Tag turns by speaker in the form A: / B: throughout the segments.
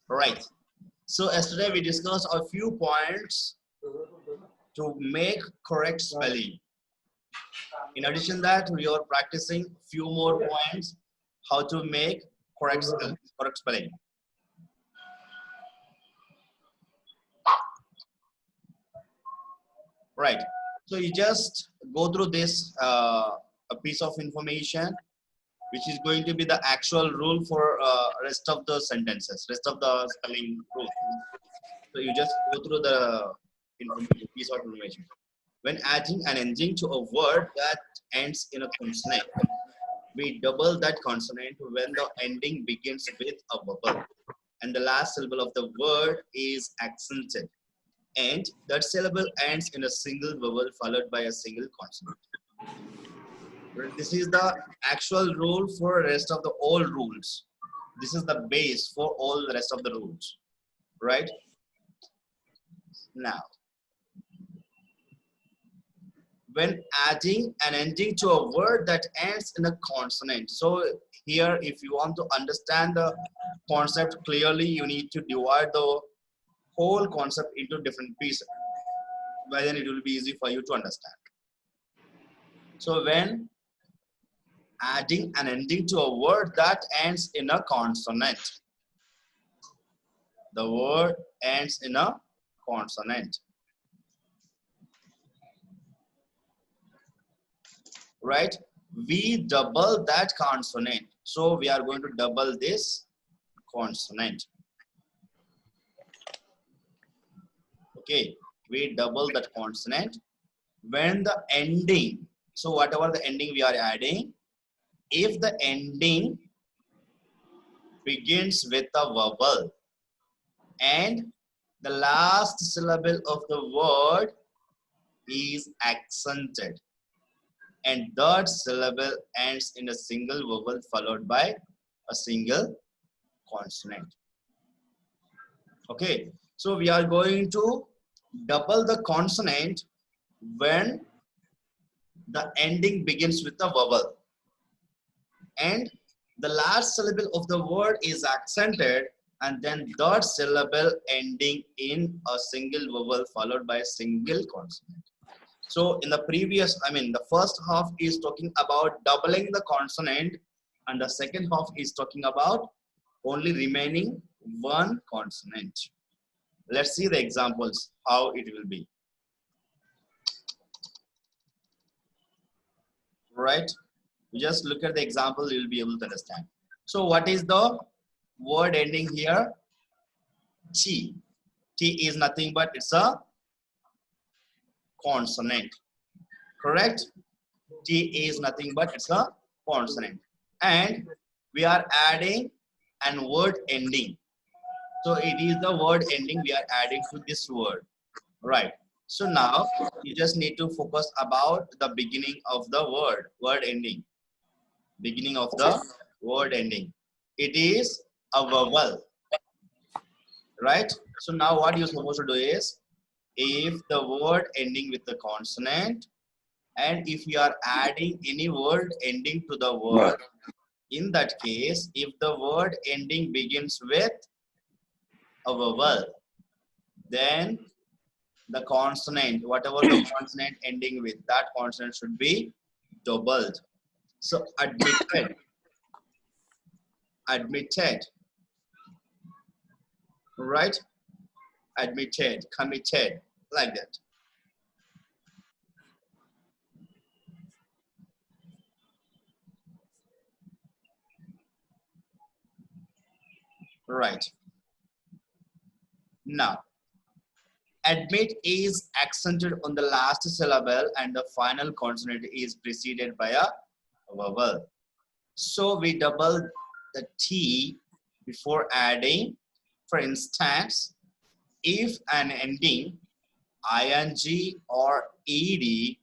A: Right. So yesterday we discussed a few points to make correct spelling. In addition that, we are practicing few more points how to make correct spelling. Right. So you just go through this a piece of information, which is going to be the actual rule for rest of the sentences, rest of the spelling rule. So you just go through the piece of information. When adding an ending to a word that ends in a consonant, we double that consonant when the ending begins with a vowel and the last syllable of the word is accented, and that syllable ends in a single vowel followed by a single consonant. This is the actual rule for the rest of the all rules. This is the base for all the rest of the rules, right? Now, when adding an ending to a word that ends in a consonant. So here, if you want to understand the concept clearly, you need to divide the whole concept into different pieces. Well, then it will be easy for you to understand. So when adding an ending to a word that ends in a consonant, the word ends in a consonant, right? We double that consonant. So we are going to double this consonant. Okay, we double that consonant when the ending, so whatever the ending we are adding, if the ending begins with a vowel and the last syllable of the word is accented and that syllable ends in a single vowel followed by a single consonant. Okay, so we are going to double the consonant when the ending begins with a vowel and the last syllable of the word is accented and then that syllable ending in a single vowel followed by a single consonant. So in the previous, the first half is talking about doubling the consonant and the second half is talking about only remaining one consonant. Let's see the examples, how it will be. Right? You just look at the example, you'll be able to understand. So what is the word ending here? T. T is nothing but it's a consonant. Correct? T is nothing but it's a consonant. And we are adding an word ending. So it is the word ending we are adding to this word. Right. So now you just need to focus about the beginning of the word ending. Beginning of the word ending. It is a vowel. Right? So now what you're supposed to do is, if the word ending with the consonant and if you are adding any word ending to the word, in that case, if the word ending begins with a vowel, then the consonant, whatever the consonant ending with, that consonant should be doubled. So admitted, admitted, right? Admitted, committed, like that. Right. Now, admit is accented on the last syllable and the final consonant is preceded by a vowel. So we double the T before adding. For instance, if an ending ing or ed,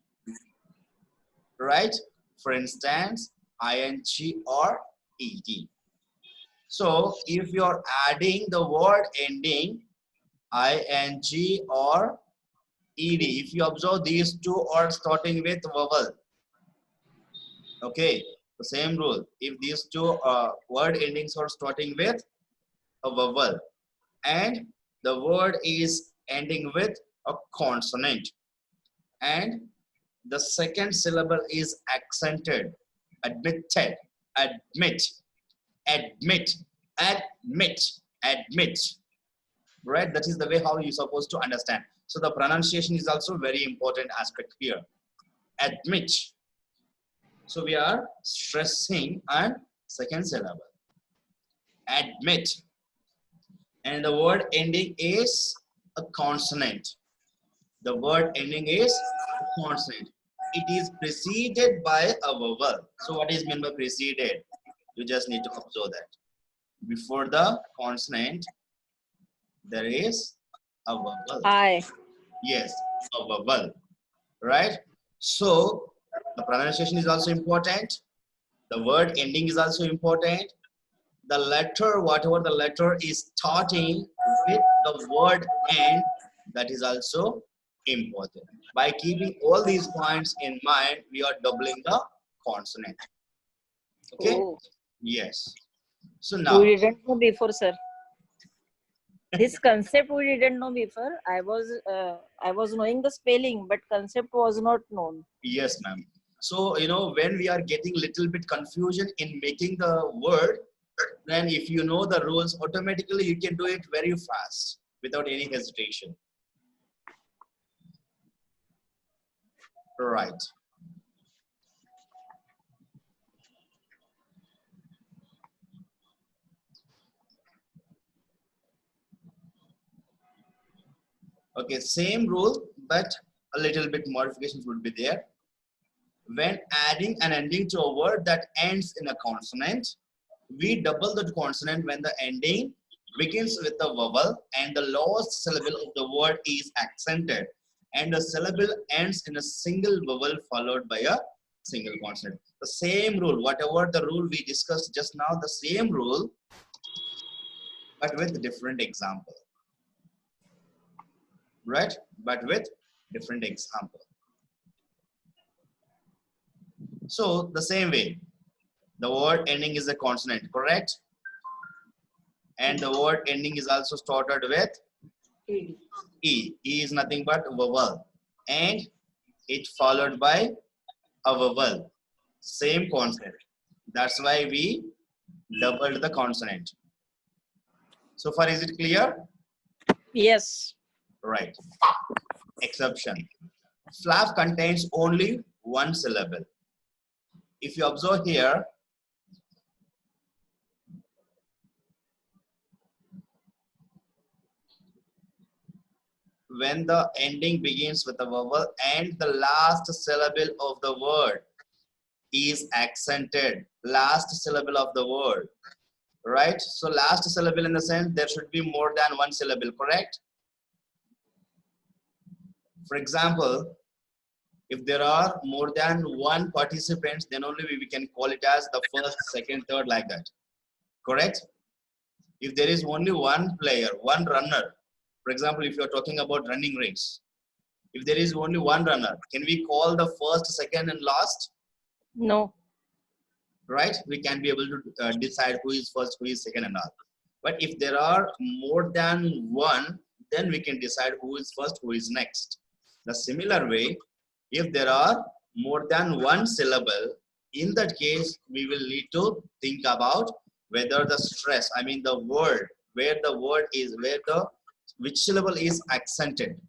A: right? For instance, ing or ed. So if you're adding the word ending ing or ed, if you observe these two are starting with vowel, okay, the same rule. If these two word endings are starting with a vowel, and the word is ending with a consonant, and the second syllable is accented. Admitted, admit, admit, admit, admit. Right? That is the way how you're supposed to understand. So the pronunciation is also very important aspect here. Admit. So we are stressing on second syllable. Admit. And the word ending is a consonant. The word ending is a consonant. It is preceded by a vowel. So what is meant by preceded? You just need to observe that. Before the consonant, there is a vowel.
B: I.
A: Yes, a vowel. Right? So the pronunciation is also important. The word ending is also important. The letter, whatever the letter is starting with the word end, that is also important. By keeping all these points in mind, we are doubling the consonant. Okay?
B: Oh.
A: Yes. So now,
B: We didn't know before, sir. This concept we didn't know before. I was knowing the spelling, but concept was not known.
A: yes, ma'am. So, when we are getting little bit confusion in making the word, then if you know the rules, automatically you can do it very fast without any hesitation. Right. Okay, same rule, but a little bit modifications would be there. When adding and ending to a word that ends in a consonant, we double the consonant when the ending begins with a vowel and the last syllable of the word is accented and the syllable ends in a single vowel followed by a single consonant. The same rule, whatever the rule we discussed just now, the same rule, but with different example. Right? But with different example. So the same way, the word ending is a consonant, correct? And the word ending is also started with E. E is nothing but vowel. And it followed by a vowel. Same concept. That's why we doubled the consonant. So far, is it clear?
B: Yes.
A: Right. Exception. Flap contains only one syllable. If you observe here, when the ending begins with a vowel and the last syllable of the word is accented, last syllable of the word, right? So last syllable in the sense there should be more than one syllable, correct? For example, if there are more than one participants, then only we can call it as the first, second, third, like that, correct? If there is only one player, one runner, for example, if you are talking about running race, if there is only one runner, can we call the first, second, and last?
B: No.
A: Right? We can be able to decide who is first, who is second, and all. But if there are more than one, then we can decide who is first, who is next. The similar way, if there are more than one syllable, in that case, we will need to think about whether the stress, I mean the word, where the word is, which syllable is accented.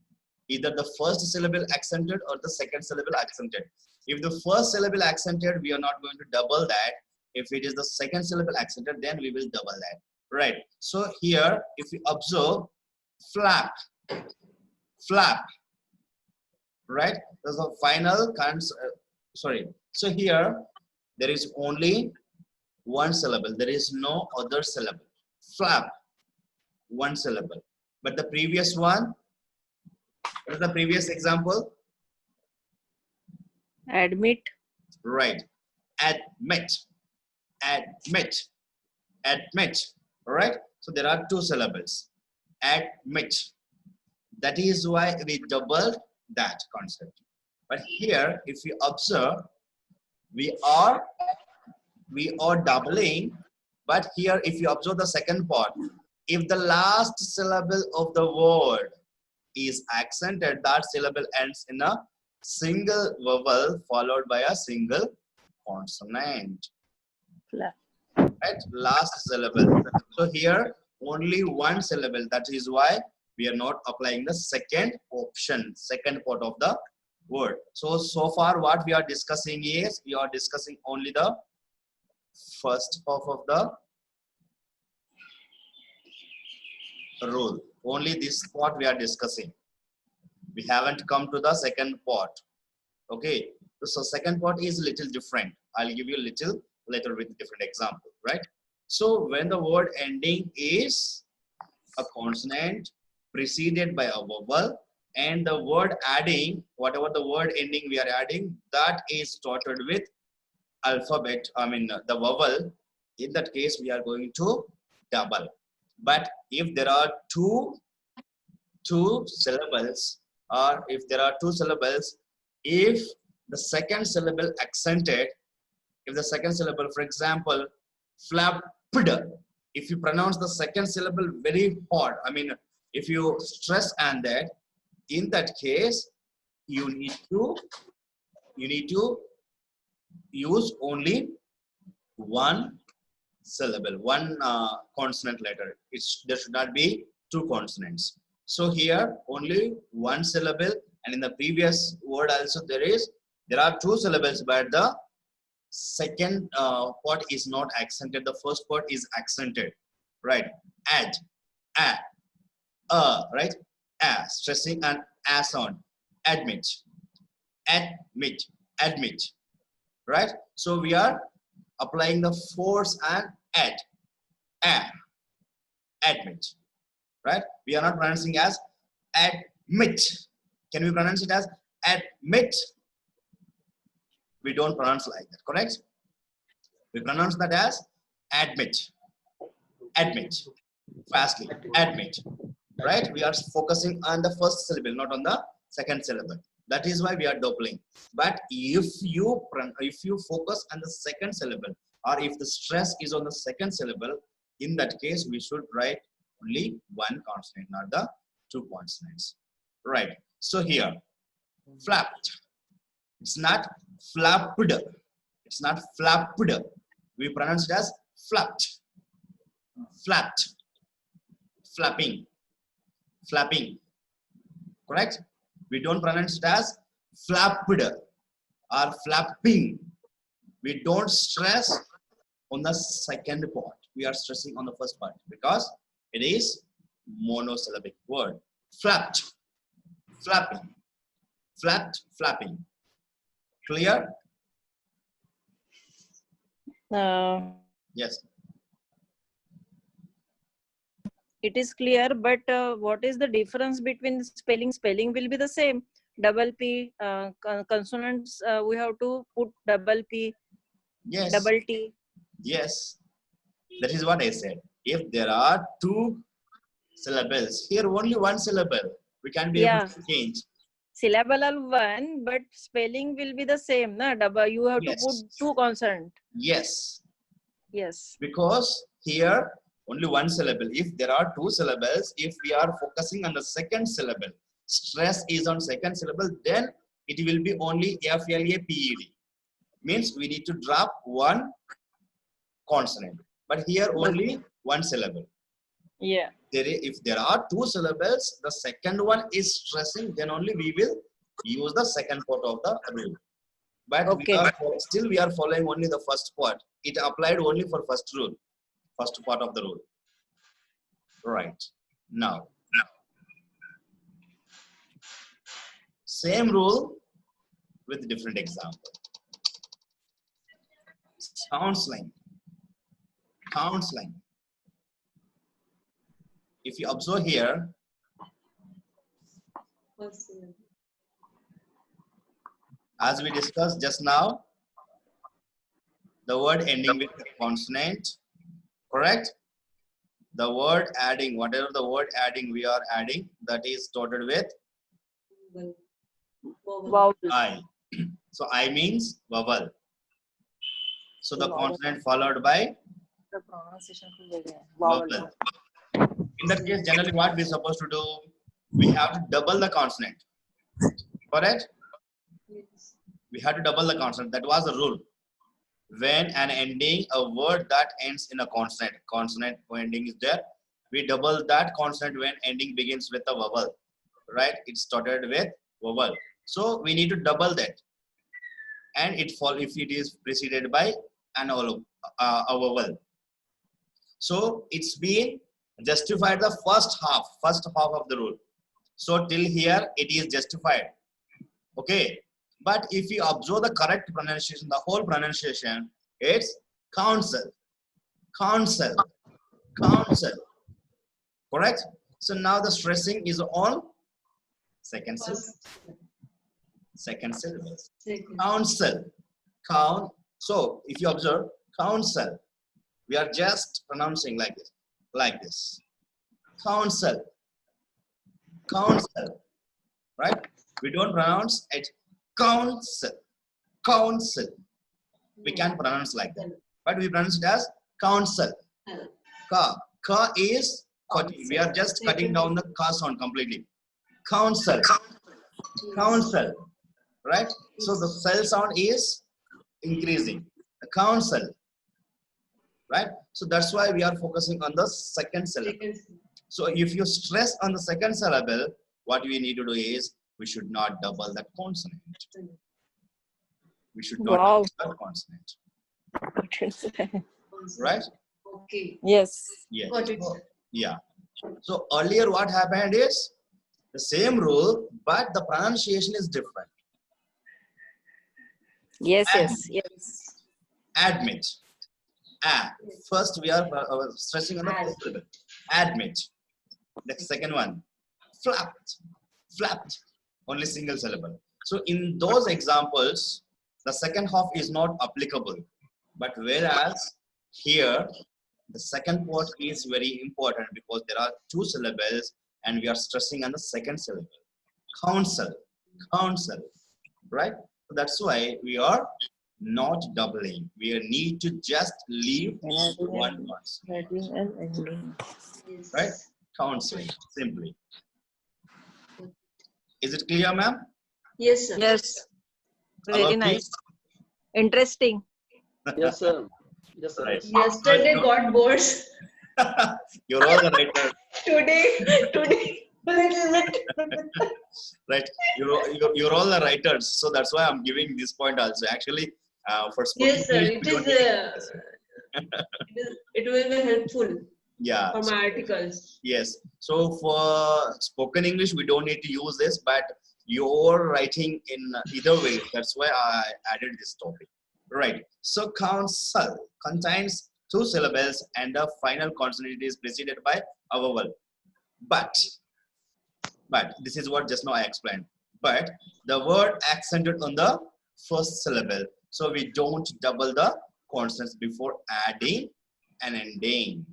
A: Either the first syllable accented or the second syllable accented. If the first syllable accented, we are not going to double that. If it is the second syllable accented, then we will double that. Right. So here, if you observe, flap, flap, right? There's a final sorry. So here, there is only one syllable. There is no other syllable. Flap, one syllable. But the previous one, what is the previous example?
B: Admit.
A: Right. Admit, admit, admit. All right. So there are two syllables. Admit. That is why we doubled that concept. But here, if you observe, we are doubling. But here, if you observe the second part, if the last syllable of the word is accented, that syllable ends in a single vowel followed by a single consonant. Right? Last syllable. So here only one syllable. That is why we are not applying the second option, second part of the word. So far what we are discussing is, we are discussing only the first half of the rule. Only this part we are discussing. We haven't come to the second part. Okay. So second part is little different. I'll give you a little later with different example, right? So when the word ending is a consonant preceded by a vowel, and the word adding, whatever the word ending we are adding, that is started with alphabet, the vowel, in that case we are going to double. But if there are two syllables, or if there are two syllables, if the second syllable accented, if the second syllable, for example, flapped, if you pronounce the second syllable very hard, if you stress on that, in that case, you need to use only one syllable, one consonant letter. There should not be two consonants. So here only one syllable, and in the previous word also there are two syllables, but the second part is not accented. The first part is accented, right? Add, right? Stressing an sound. Admit, admit, right? So we are applying the force and admit, right? We are not pronouncing as admit. Can we pronounce it as admit? We don't pronounce like that, correct? We pronounce that as admit, fastly, admit, right? We are focusing on the first syllable, not on the second syllable. That is why we are doubling. But if you focus on the second syllable, or if the stress is on the second syllable, in that case we should write only one consonant, not the two consonants, right? So here, flapped. It's not flapped. It's not flapped. We pronounce it as flapped, flapped, flapping, correct? We don't pronounce it as flapped or flapping. We don't stress on the second part. We are stressing on the first part because it is monosyllabic word. Flapped, flapping, flapped, flapping. Clear? Yes.
B: It is clear, but what is the difference between spelling? Spelling will be the same. Double P, consonants, we have to put double P,
A: Yes.
B: double T.
A: Yes. That is what I said. If there are two syllables, here only one syllable, we can be able to change.
B: Syllable are one, but spelling will be the same. Na? Double, you have to put two consonant.
A: Yes.
B: Yes.
A: Because here only one syllable. If there are two syllables, if we are focusing on the second syllable, stress is on second syllable, then it will be only FLAPED. Means we need to drop one consonant. But here only one syllable.
B: Yeah.
A: If there are two syllables, the second one is stressing, then only we will use the second part of the rule. But still we are following only the first part. It applied only for first rule, first part of the rule. Right. Now, same rule with different example. Counseling. If you observe here, as we discussed just now, the word ending with consonant, correct? The word adding, whatever the word adding we are adding, that is started with
B: Vowel.
A: I. So I means vowel. So the consonant followed by
B: the pronunciation
A: vowel. in that case, generally what we're supposed to do, we have to double the consonant. Correct? We have to double the consonant. That was the rule. When an ending, a word that ends in a consonant ending is there, we double that consonant when ending begins with a vowel. Right? It started with vowel. So we need to double that. And it fall if it is preceded by an a vowel. So it's been justified the first half of the rule. So till here it is justified. Okay. But if you observe the correct pronunciation, the whole pronunciation, it's counsel, counsel, counsel. Correct? So now the stressing is on second syllable. Second syllable. Counsel. Count. So if you observe counsel, we are just pronouncing like this. Like this. Counsel. Counsel. Right? We don't pronounce it counsel. Counsel. We can pronounce like that. But we pronounce it as counsel. Ka. Ka is cutting. We are just cutting down the ka sound completely. Counsel. Counsel. Right? So the cell sound is increasing. The counsel. Right? So that's why we are focusing on the second syllable. So if you stress on the second syllable, what we need to do is we should not double that consonant. We should not double that consonant. Right?
C: Okay.
B: Yes.
A: Yes.
C: Got it.
A: Yeah. So earlier what happened is the same rule, but the pronunciation is different.
B: Yes. Yes. Yes.
A: Admit. First we are stressing on the first syllable. Admit. The second one. Flapped. Flapped. Only single syllable. So in those examples, the second half is not applicable. But whereas here, the second part is very important because there are two syllables and we are stressing on the second syllable. Counsel. Counsel. Right? So that's why we are not doubling. We need to just leave one consonant. Right? Counseling. Simply. Is it clear, ma'am?
C: Yes, sir.
B: Yes. Very
A: Hello,
B: nice. Interesting.
D: Yes, sir. Yes, sir.
A: Right.
C: Yesterday got bored.
A: You're all the writers.
C: Today, a little bit.
A: Right. You're all the writers. So that's why I'm giving this point also. Actually, for spoken
C: Yes, sir.
A: English,
C: It
A: we don't
C: is.
A: need this.
C: It will be helpful
A: Yeah.
C: for my articles.
A: Yes. So for spoken English, we don't need to use this, but you're writing in either way. That's why I added this topic. Right. So counsel contains two syllables and the final consonant is preceded by a vowel. But this is what just now I explained. But the word accented on the first syllable. So we don't double the consonants before adding and ending.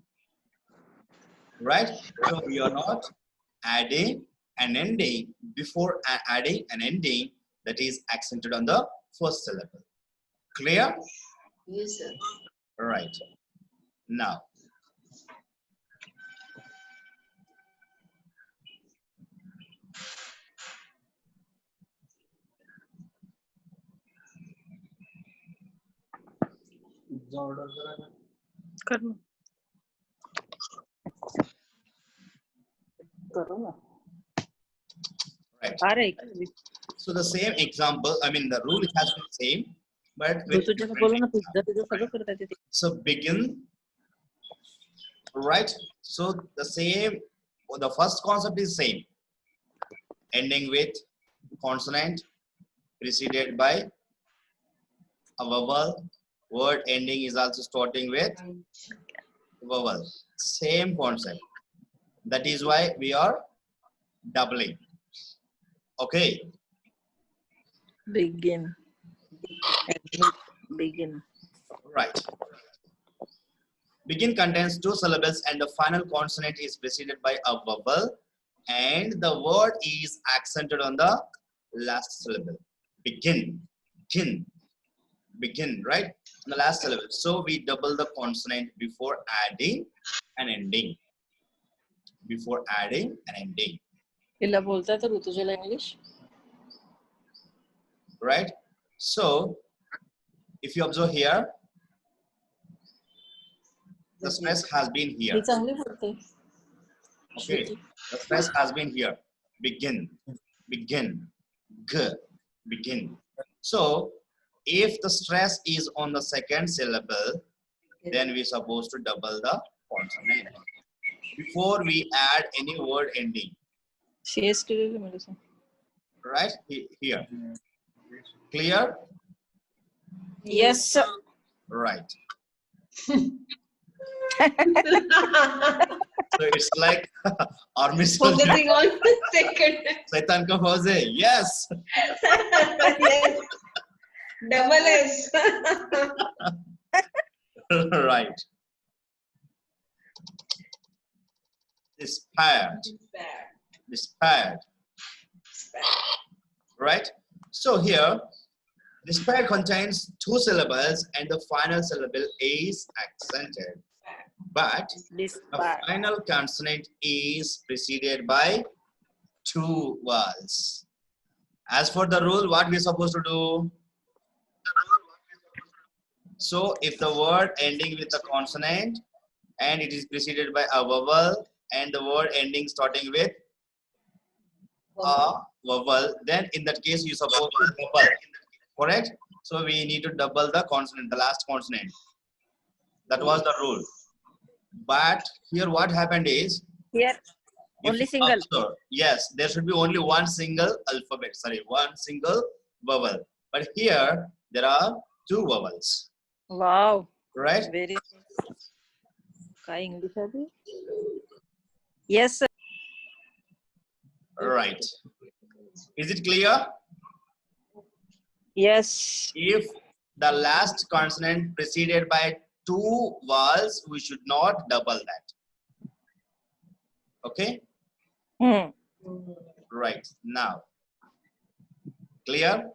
A: Right? So we are not adding an ending before adding an ending that is accented on the first syllable. Clear?
C: Yes, sir.
A: Right. Now,
B: Karna.
A: right.
B: आ रहा है क्या?
A: So the same example, I mean the rule has been same, but
B: तो
A: with
B: तुझे बोलो ना तुझे सगळं करता येते.
A: so begin, right? So the same, the first concept is same, ending with consonant preceded by a vowel. Word ending is also starting with vowel. Same concept. That is why we are doubling. Okay.
B: Begin. Begin.
A: Right. Begin contains two syllables and the final consonant is preceded by a vowel and the word is accented on the last syllable. Begin. Begin. Begin, right? On the last syllable. So we double the consonant before adding and ending. before adding an ending.
B: हिला बोलता तो ऋतुजाला English.
A: Right? So, if you observe here, the stress has been here.
B: ही चांगली बोलते.
A: Okay, the stress has been here. Begin, begin, begin. So, if the stress is on the second syllable, then we're supposed to double the consonant before we add any word ending.
B: CS के मेरे से.
A: Right? Here. Clear?
B: Yes sir.
A: Right. So it's like army soldier.
C: Focusing on the second.
A: Saitan ka fauj hai. Yes.
C: Yes. Double S.
A: Right. Despaired. Despaired. Right? So here, despaired contains two syllables and the final syllable is accented. But the final consonant is preceded by two vowels. As for the rule, what we're supposed to do? So if the word ending with a consonant and it is preceded by a vowel and the word ending starting with a vowel, then in that case you're supposed to double. Correct? So we need to double the consonant, the last consonant. That was the rule. But here what happened is,
B: Here only single.
A: Observe, yes, there should be only one single alphabet, sorry, one single vowel. But here there are two vowels.
B: Wow.
A: Right?
B: Very. काय English है अभी? Yes sir.
A: Right. Is it clear?
B: Yes.
A: If the last consonant preceded by two vowels, we should not double that. Okay?
B: Hmm.
A: Right. Now. Clear?